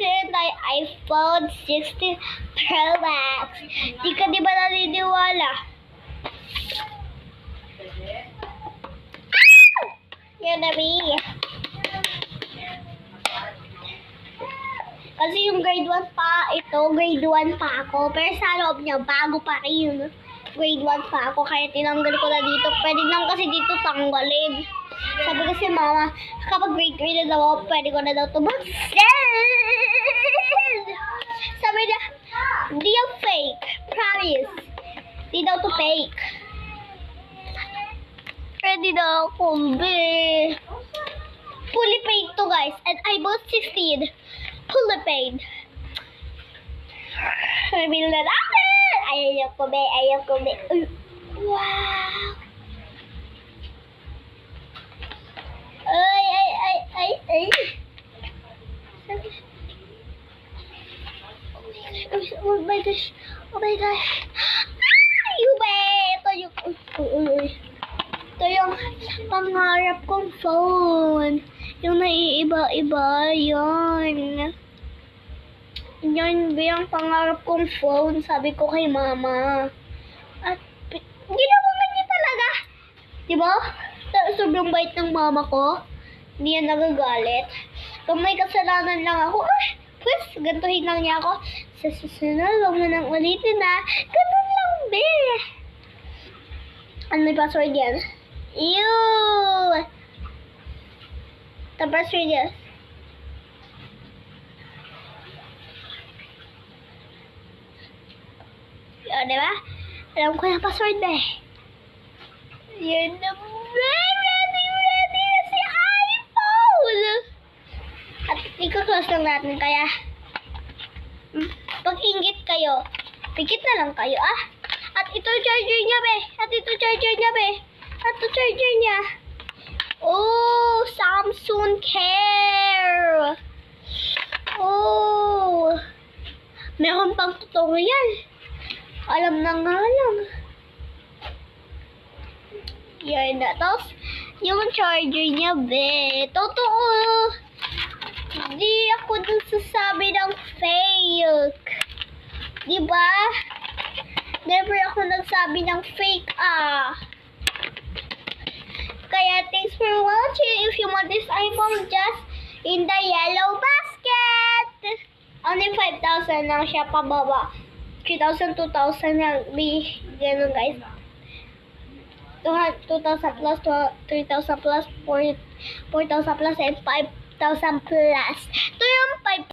na iPhone 16 Pro Max. Di ka di ba naniniwala? Yan na, Mi. Kasi yung grade 1 pa, ito, grade 1 pa ako. Pero sa loob niya, bago pa rin. Grade 1 pa ako, kaya tinanggal ko na dito. Pwede lang kasi dito tanggalin. Sabi kasi mama, kapag grade 3 na daw, pwede ko na daw ito mag-send. Sabi na, di yung fake. Promise. Di daw to fake. Pwede daw akong fully paid to, guys. And I bought 16. Fully paid. Sabi na natin. Ayaw ko, be. Ayaw ko, be. Wow. Ay. Oh my gosh. Oh my gosh. Ay, be. Ito yung pangarap kong phone. Yung naiiba-iba. Yan. Yan ba yung pangarap kong phone? Sabi ko kay mama. At ginawa niya talaga. Diba? Sobrang bait ng mama ko. Hindi yan nagagalit. Kung may kasalanan lang ako, pues, gantuhin lang niya ako. Sa susunod, huwag mo nang ulitin na. Ganun lang, be. Ano may password yan? Ew! The password yan. O, diba? Alam ko yung password, be. Yan na, be. Ready na si iPhone! At ika-close lang natin, kaya pag ingit kayo, pikit na lang kayo, ah. At ito charger niya, be. At ito charger niya, be. At ito charger niya. Oh, Samsung Care. Oh. Meron pang tutorial. Alam na nga lang. Yan na. Tapos, yung charger niya, be. Totoo. Hindi ako nagsasabi ng fake. Diba? Never ako nagsabi ng fake, ah. Kaya, thanks for watching. If you want this iPhone, just in the yellow basket. Only 5,000 lang siya pababa. 3,000, 2,000 lang. Ganun, guys. 2,000 plus, 3,000 plus, 4,000 plus, and 5,000 plus. Ito yung 5,000.